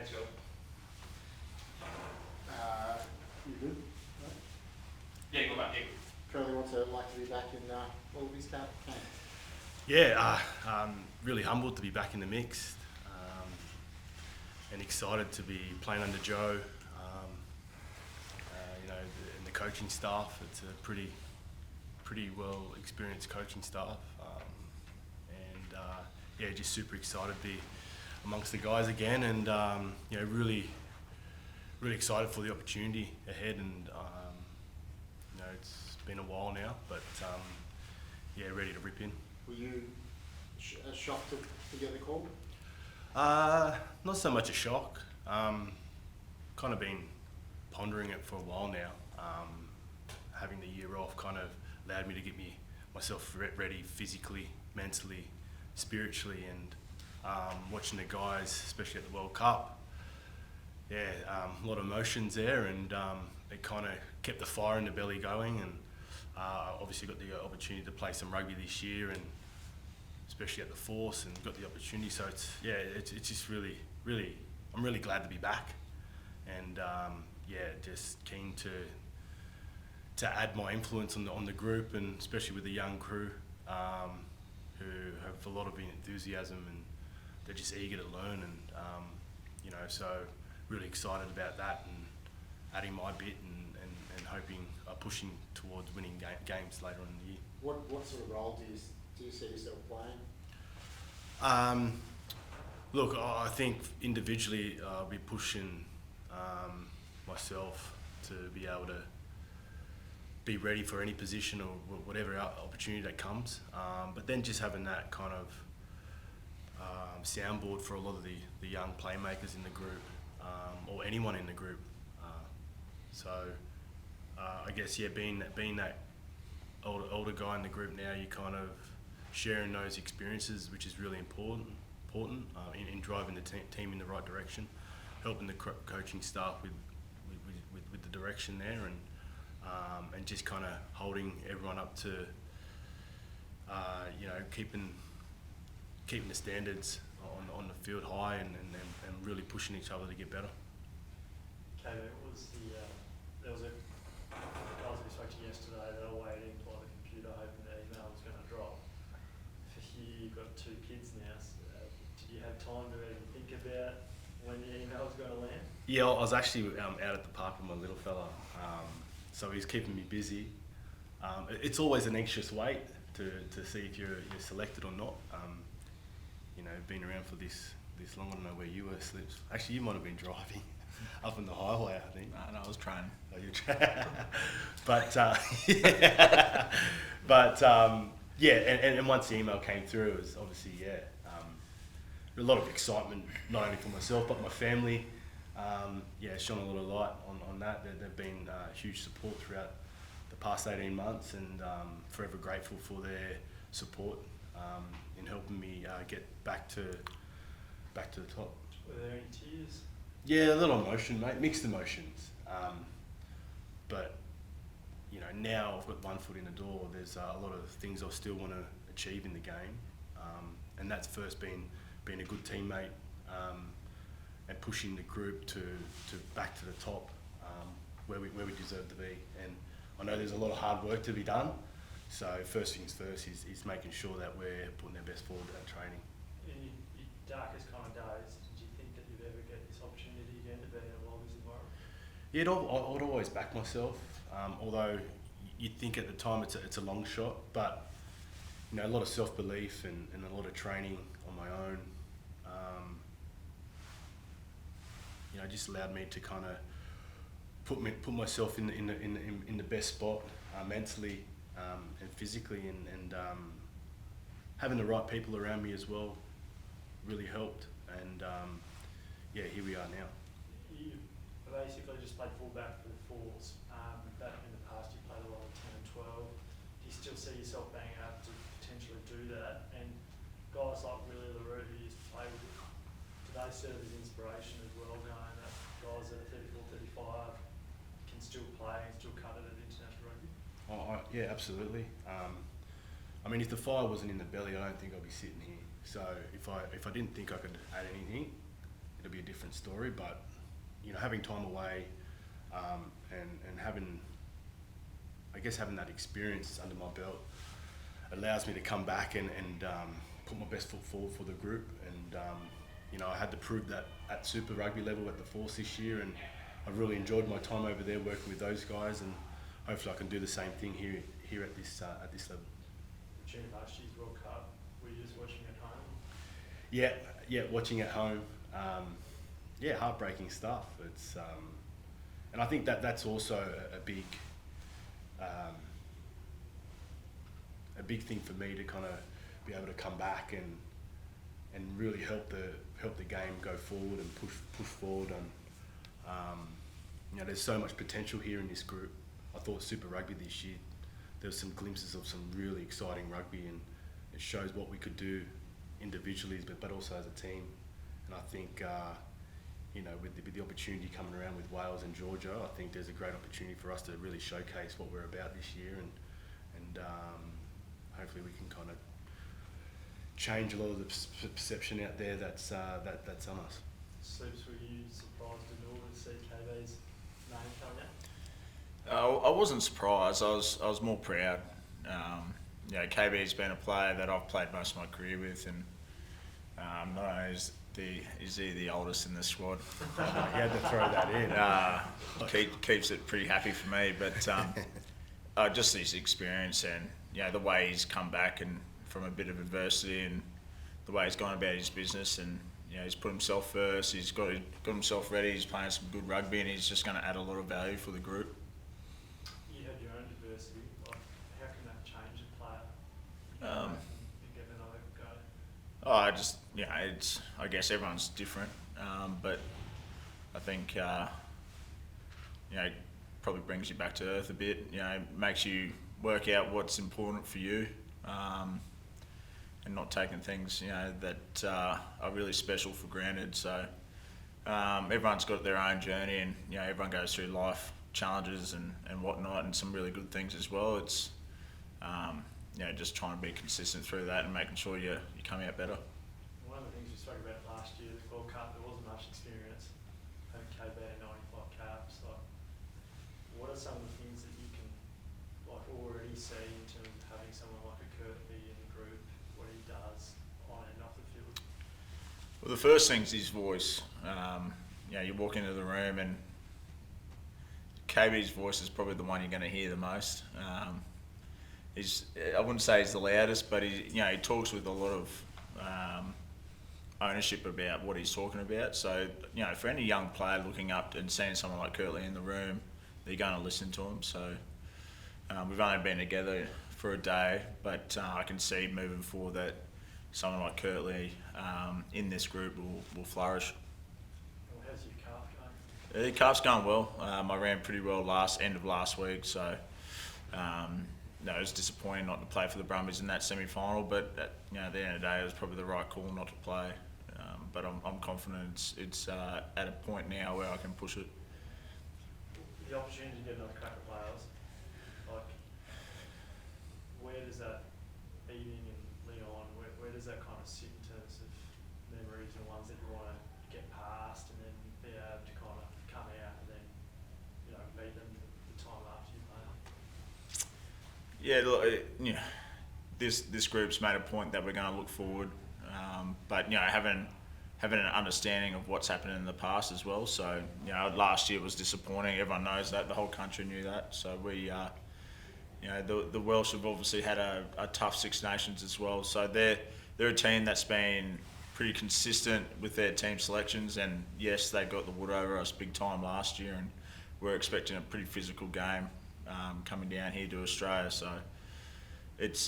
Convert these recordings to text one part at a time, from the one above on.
Thanks, Will. You good? No? Yeah, good, mate. Yeah. Kurtley, what's it like to be back in Wallabies camp? Yeah, really humbled to be back in the mix, and excited to be playing under Joe. And the coaching staff. It's a pretty well experienced coaching staff, and just super excited to be amongst the guys again, and really excited for the opportunity ahead. And it's been a while now, but ready to rip in. Were you shocked to get the call? Not so much a shock. Kind of been pondering it for a while now. Having the year off kind of allowed me to get myself ready physically, mentally, spiritually, and watching the guys, especially at the World Cup. A lot of emotions there, and it kind of kept the fire in the belly going. And obviously got the opportunity to play some rugby this year, and especially at the Force, and got the opportunity. So it's just really, I'm really glad to be back, and just keen to add my influence on the group, and especially with the young crew who have a lot of enthusiasm, and they're just eager to learn, and so really excited about that, and adding my bit, and hoping, pushing towards winning games later on in the year. What sort of role do you see yourself playing? Look, I think individually I'll be pushing myself to be able to be ready for any position or whatever opportunity that comes. But then just having that kind of soundboard for a lot of the young playmakers in the group, or anyone in the group. I guess being that older guy in the group now, you kind of sharing those experiences, which is really important in driving the team in the right direction, helping the coaching staff with the direction there, and just kind of holding everyone up to keeping the standards on the field high, and really pushing each other to get better. Okay, there was a guys we spoke to yesterday. They were waiting by the computer, hoping the email was going to drop. For here, you've got 2 kids now. So, did you have time to even think about when the email was going to land? Yeah, I was actually out at the park with my little fella, so he's keeping me busy. It's always an anxious wait to see if you're selected or not. Been around for this long. I don't know where you were, Slips. Actually, you might have been driving up on the highway, I think. No, I was trying. Oh, you're trying. And once the email came through, it was obviously a lot of excitement, not only for myself but my family. Shone a lot of light on that. They've been huge support throughout the past 18 months, and forever grateful for their support in helping me get back to the top. Were there any tears? Yeah, a little emotion, mate. Mixed emotions. But now I've got one foot in the door. There's a lot of things I still want to achieve in the game, and that's first being a good teammate, and pushing the group to back to the top, where we deserve to be. And I know there's a lot of hard work to be done. So first things first is making sure that we're putting our best forward at training. In your darkest kind of days, did you think that you'd ever get this opportunity again to be in a Wallabies environment? Yeah, I'd always back myself, although you'd think at the time it's a long shot, but a lot of self-belief and a lot of training on my own, just allowed me to kind of put myself in the best spot, mentally and physically, and having the right people around me as well really helped. And here we are now. You basically just played fullback for the Force. Back in the past, you played a lot of 10 and 12. Do you still see yourself being able to potentially do that? And guys like Willie LaRue, who used to play with you, do they serve as inspiration as well, knowing that guys that are 34, 35 can still play and still cut it at international rugby? Yeah, absolutely. If the fire wasn't in the belly, I don't think I'd be sitting here. So if I didn't think I could add anything, it'd be a different different story. But you know, having time away and having, I guess, having that experience under my belt allows me to come back and put my best foot forward for the group. And you know, I had to prove that at Super Rugby level at the Force this year, and I really enjoyed my time over there working with those guys, and hopefully I can do the same thing here at this level. During last year's World Cup, were you just watching at home? Yeah, watching at home. Yeah, heartbreaking stuff. It's and I think that's also a big thing for me to kind of be able to come back and really help the game go forward and push forward. And you know, there's so much potential here in this group. I thought Super Rugby this year, there was some glimpses of some really exciting rugby, and it shows what we could do individually, but also as a team. And I think you know, with the opportunity coming around with Wales and Georgia, I think there's a great opportunity for us to really showcase what we're about this year, and hopefully we can kind of change a lot of the perception out there that's on us. Sleeps, were you surprised at all to see KB's name coming out? I wasn't surprised. I was more proud. You know, KB's been a player that I've played most of my career with, and not only is he the oldest in the squad. He had to throw that in. Keeps it pretty happy for me, but just his experience and, you know, the way he's come back and from a bit of adversity, and the way he's gone about his business, and you know, he's put himself first. He's got himself ready. He's playing some good rugby, and he's just going to add a lot of value for the group. You had your own adversity. Like, how can that change a player? And give another go. I guess everyone's different, but I think you know, it probably brings you back to earth a bit. You know, makes you work out what's important for you, and not taking things, you know, that are really special for granted. So everyone's got their own journey, and you know, everyone goes through life challenges and whatnot, and some really good things as well. It's you know, just trying to be consistent through that and making sure you come out better. One of the things we spoke about last year, the World Cup, there wasn't much experience. Having KB at 95 caps, like, what are some of the things that you can like already see in terms of having someone like a Kurtley in the group, what he does on and off the field? Well, the first thing's his voice. You know, you walk into the room and KB's voice is probably the one you're going to hear the most. I wouldn't say he's the loudest, but he talks with a lot of ownership about what he's talking about. So, you know, for any young player looking up and seeing someone like Kurtley in the room, they're going to listen to him. So we've only been together for a day, but I can see moving forward that someone like Kurtley in this group will flourish. Well, how's your calf going? The calf's going well. I ran pretty well end of last week, so no, it was disappointing not to play for the Brumbies in that semi-final, but at the end of the day, it was probably the right call not to play. But I'm confident it's at a point now where I can push it. The opportunity to get another crack at Wales, like, where does that Beating and Leon, where does that kind of sit in terms of memories and ones that you want to get past, and then be able to kind of come out and then, you know, beat them the time after you play? Yeah, look, you know, this group's made a point that we're going to look forward, but you know, having an understanding of what's happened in the past as well. So, you know, last year was disappointing. Everyone knows that. The whole country knew that. So we, you know, the Welsh have obviously had a tough Six Nations as well. So they're a team that's been pretty consistent with their team selections. And yes, they got the wood over us big time last year, and we're expecting a pretty physical game coming down here to Australia. So it's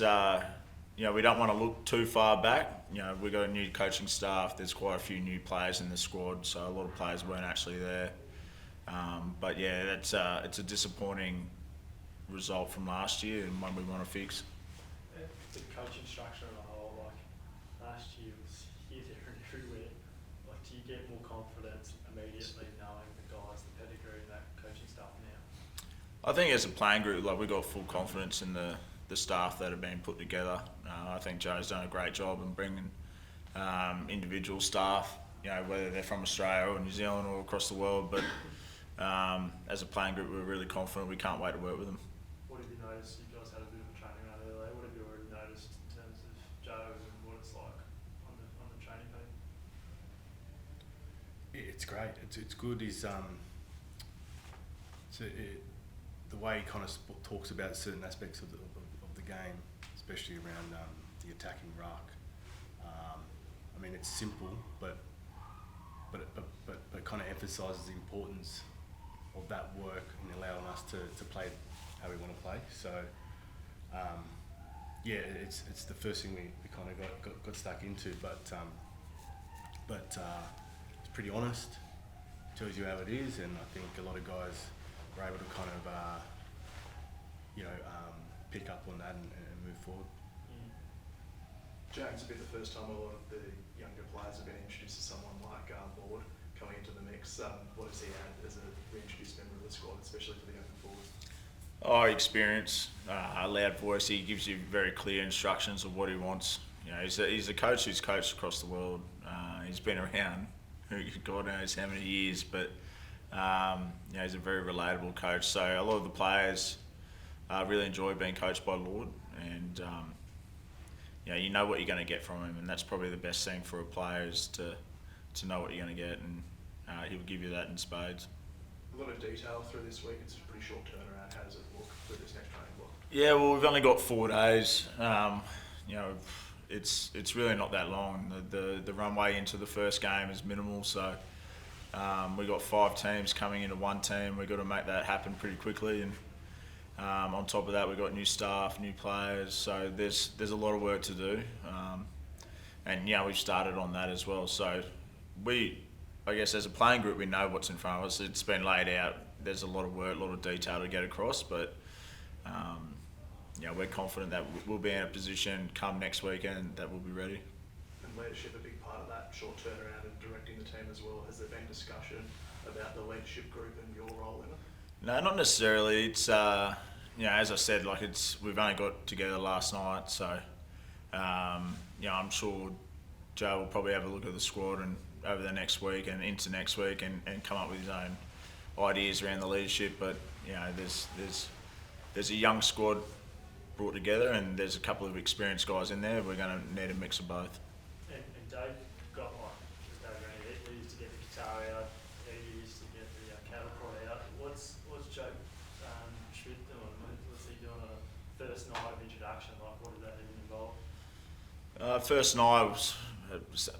you know, we don't want to look too far back. You know, we've got a new coaching staff. There's quite a few new players in the squad, so a lot of players weren't actually there. But yeah, it's a disappointing result from last year, and one we want to fix. The coaching structure on the whole, like last year was here, there and everywhere. Like, do you get more confidence immediately knowing the guys, the pedigree and that coaching staff now? I think as a playing group, like, we've got full confidence in the staff that have been put together. I think Joe's done a great job in bringing individual staff, whether they're from Australia or New Zealand or across the world. But as a playing group, we're really confident. We can't wait to work with them. What have you noticed? You guys had a bit of a training around earlier. What have you already noticed in terms of Joe and what it's like on the training pad? It's great. It's good. The way he kind of talks about certain aspects of the game, especially around the attacking ruck. I mean, it's simple, but kind of emphasises the importance of that work and allowing us to play how we want to play. So, it's the first thing we kind of got stuck into, but it's pretty honest, tells you how it is, and I think a lot of guys were able to kind of pick up on that and move forward. James, it'll be the first time a lot of the younger players have been introduced to someone like Lord coming into the mix. What does he add as a reintroduced member of the squad, especially for the younger forwards? Experience, a loud voice. He gives you very clear instructions of what he wants. He's a coach who's coached across the world. He's been around, God knows how many years, but he's a very relatable coach. So a lot of the players really enjoy being coached by Lord, and you know what you're going to get from him, and that's probably the best thing for a player is to know what you're going to get, and he'll give you that in spades. A lot of detail through this week. It's a pretty short turnaround. How does it look through this next training block? Yeah, well, we've only got 4 days. It's really not that long. The runway into the first game is minimal, so we've got 5 teams coming into one team. We've got to make that happen pretty quickly, and on top of that, we've got new staff, new players, so there's a lot of work to do, and we've started on that as well. So I guess as a playing group, we know what's in front of us. It's been laid out. There's a lot of work, a lot of detail to get across, but we're confident that we'll be in a position come next weekend that we'll be ready. And leadership a big part of that short turnaround and directing the team as well. Has there been discussion about the leadership group and your role in it? No, not necessarily. It's as I said, we've only got together last night, so I'm sure Joe will probably have a look at the squad and over the next week and into next week and come up with his own ideas around the leadership. But there's a young squad brought together, and there's a couple of experienced guys in there. We're going to need a mix of both. And Dave got just over any he used to get the guitar out, he used to get the cattle prod out. What's Joe Schmidt doing? What's he doing on a first night of introduction? What did that even involve? First night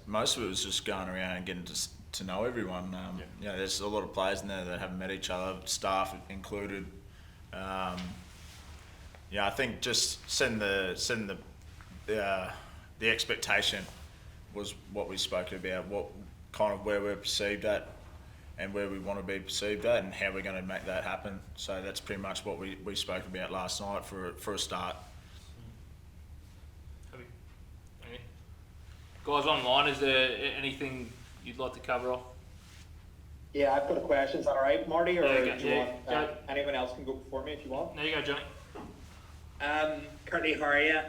most of it was just going around and getting to know everyone. There's a lot of players in there that haven't met each other, staff included. I think just setting the expectation was what we spoke about, what kind of where we're perceived at and where we want to be perceived at and how we're going to make that happen. So that's pretty much what we spoke about last night for a start. Okay. Guys online, is there anything you'd like to cover off? Yeah, I've got a question. Is that all right, Marty? Or Yeah, do you want go. anyone else can go before me if you want? There you go, Johnny. Kurtley, how are you?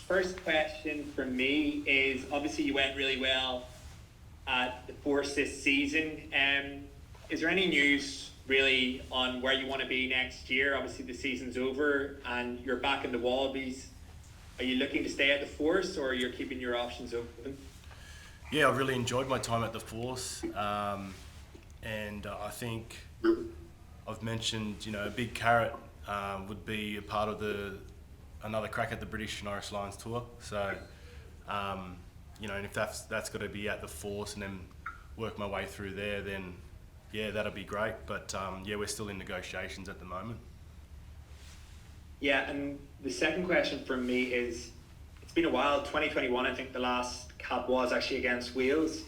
First question from me is, obviously you went really well at the Force this season. Is there any news really on where you want to be next year? Obviously the season's over and you're back in the Wallabies. Are you looking to stay at the Force, or you're keeping your options open? Yeah, I really enjoyed my time at the Force, and I think I've mentioned, a big carrot would be a part of another crack at the British and Irish Lions tour. So, and if that's got to be at the Force and then work my way through there, then yeah, that'll be great. But we're still in negotiations at the moment. Yeah, and the second question from me is, it's been a while, 2021 I think the last cap was actually against Wales. Can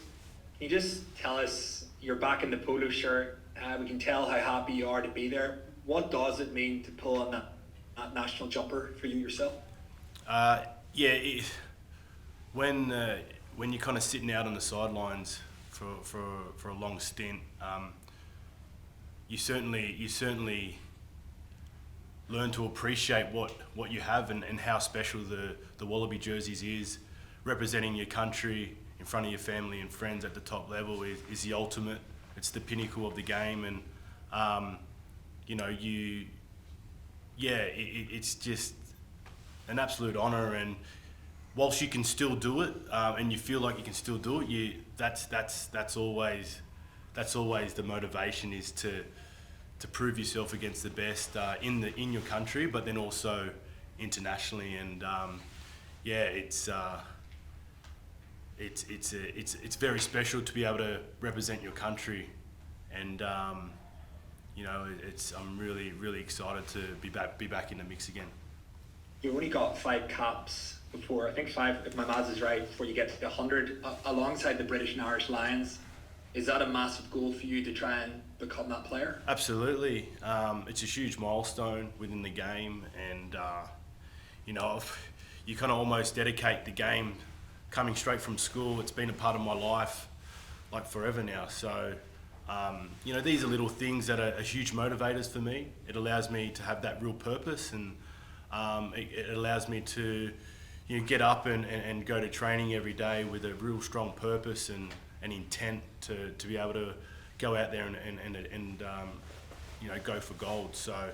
you just tell us, you're back in the polo shirt, we can tell how happy you are to be there. What does it mean to pull on that national jumper for you yourself? When you're kind of sitting out on the sidelines for a long stint, you certainly learn to appreciate what you have and how special the Wallaby jerseys is, representing your country in front of your family and friends at the top level is the ultimate. It's the pinnacle of the game, and it's just an absolute honour. And whilst you can still do it, and you feel like you can still do it, that's always the motivation, is to prove yourself against the best in your country, but then also internationally. And it's very special to be able to represent your country, and I'm really excited to be back in the mix again. You only got 5 caps before, I think 5, if my maths is right, before you get to the 100, alongside the British and Irish Lions. Is that a massive goal for you to try and become that player? Absolutely. It's a huge milestone within the game, and you kind of almost dedicate the game coming straight from school. It's been a part of my life like forever now. So, these are little things that are huge motivators for me. It allows me to have that real purpose, and it allows me to get up and go to training every day with a real strong purpose and an intent to be able to go out there and go for gold. So,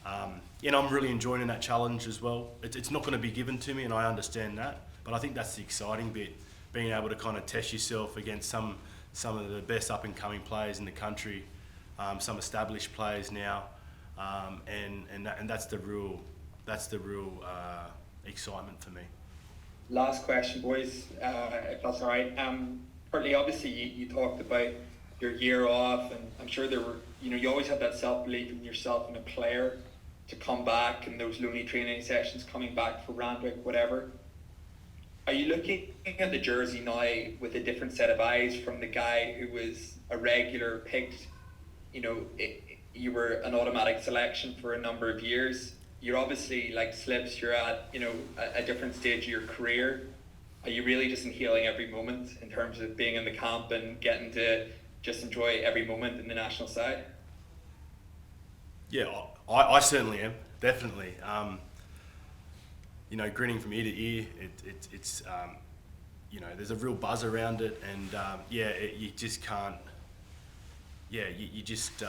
I'm really enjoying that challenge as well. It's not going to be given to me, and I understand that. But I think that's the exciting bit, being able to kind of test yourself against some of the best up and coming players in the country, some established players now, and that's the real excitement for me. Last question, boys, if that's all right. Kurtley, obviously you talked about your year off, and I'm sure there were, you always have that self-belief in yourself and a player to come back, and those lonely training sessions coming back for Randwick, whatever. Are you looking at the jersey now with a different set of eyes from the guy who was a regular picked? You were an automatic selection for a number of years. You're obviously, like Slips, you're at a different stage of your career. Are you really just inhaling every moment in terms of being in the camp and getting to just enjoy every moment in the national side? Yeah, I certainly am, definitely. Grinning from ear to ear, it's there's a real buzz around it, and you just can't. You just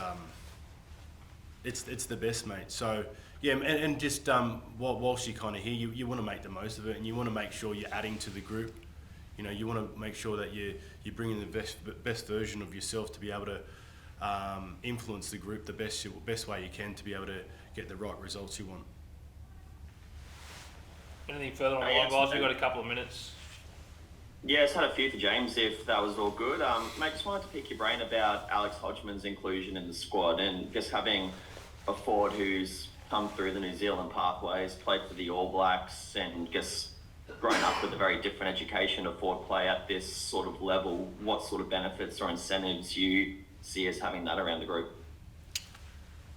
it's the best, mate. So and just whilst you're kind of here, you want to make the most of it, and you want to make sure you're adding to the group. You want to make sure that you're bringing the best version of yourself to be able to influence the group the best way you can to be able to get the right results you want. Anything further on the line, guys? We've got a couple of minutes. Yeah, just had a few for James, if that was all good. Mate, just wanted to pick your brain about Alex Hodgman's inclusion in the squad, and just having a forward who's come through the New Zealand pathways, played for the All Blacks, and just grown up with a very different education of forward play at this sort of level. What sort of benefits or incentives you see as having that around the group?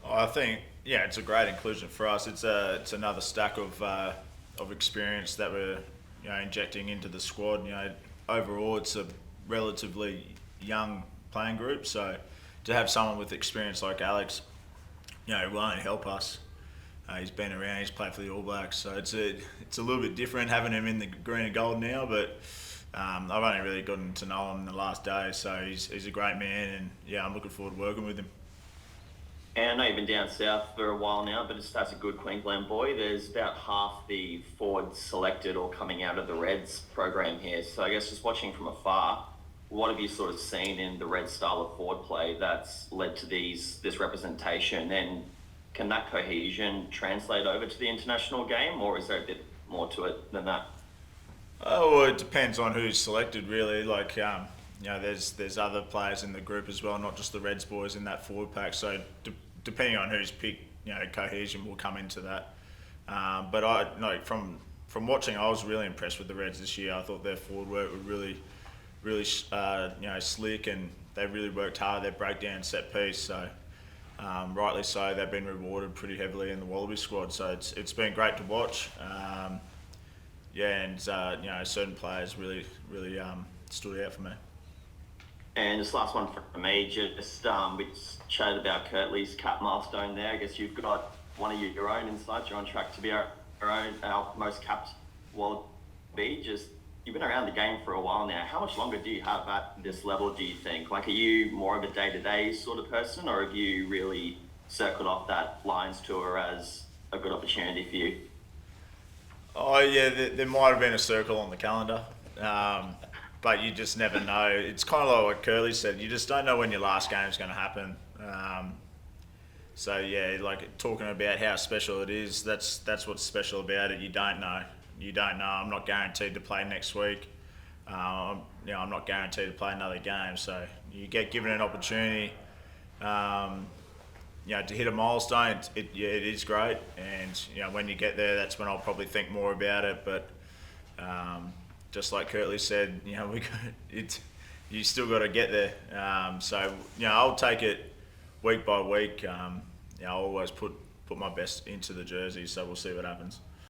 I think, it's a great inclusion for us. It's another stack of experience that we're injecting into the squad. Overall it's a relatively young playing group, so to have someone with experience like Alex, will only help us. He's been around, he's played for the All Blacks, so it's a little bit different having him in the green and gold now, but I've only really gotten to know him in the last day, so he's a great man, and I'm looking forward to working with him. And I know you've been down south for a while now, but just as a good Queensland boy, there's about half the forwards selected or coming out of the Reds program here. So I guess just watching from afar, what have you sort of seen in the Reds style of forward play that's led to this representation? And can that cohesion translate over to the international game, or is there a bit more to it than that? Oh, well, it depends on who's selected, really. Like, there's other players in the group as well, not just the Reds boys in that forward pack. So depending on who's picked, cohesion will come into that. But from watching, I was really impressed with the Reds this year. I thought their forward work was really slick, and they really worked hard. Their breakdown set piece, so rightly so, they've been rewarded pretty heavily in the Wallabies squad. So it's been great to watch. Certain players really stood out for me. And just last one from me, we just chatted about Kurtley's cap milestone there. I guess you've got one of your own insights. You're on track to be our most capped Wallaby. Just you've been around the game for a while now. How much longer do you have at this level, do you think? Like, are you more of a day-to-day sort of person, or have you really circled off that Lions tour as a good opportunity for you? Oh yeah, there might have been a circle on the calendar, but you just never know. It's kind of like what Kurtley said. You just don't know when your last game is going to happen. So yeah, like talking about how special it is. That's what's special about it. You don't know. You don't know. I'm not guaranteed to play next week. I'm not guaranteed to play another game. So you get given an opportunity. To hit a milestone, it is great, and when you get there, that's when I'll probably think more about it. But just like Kurtley said, you still got to get there. So I'll take it week by week. I'll always put my best into the jersey, so we'll see what happens.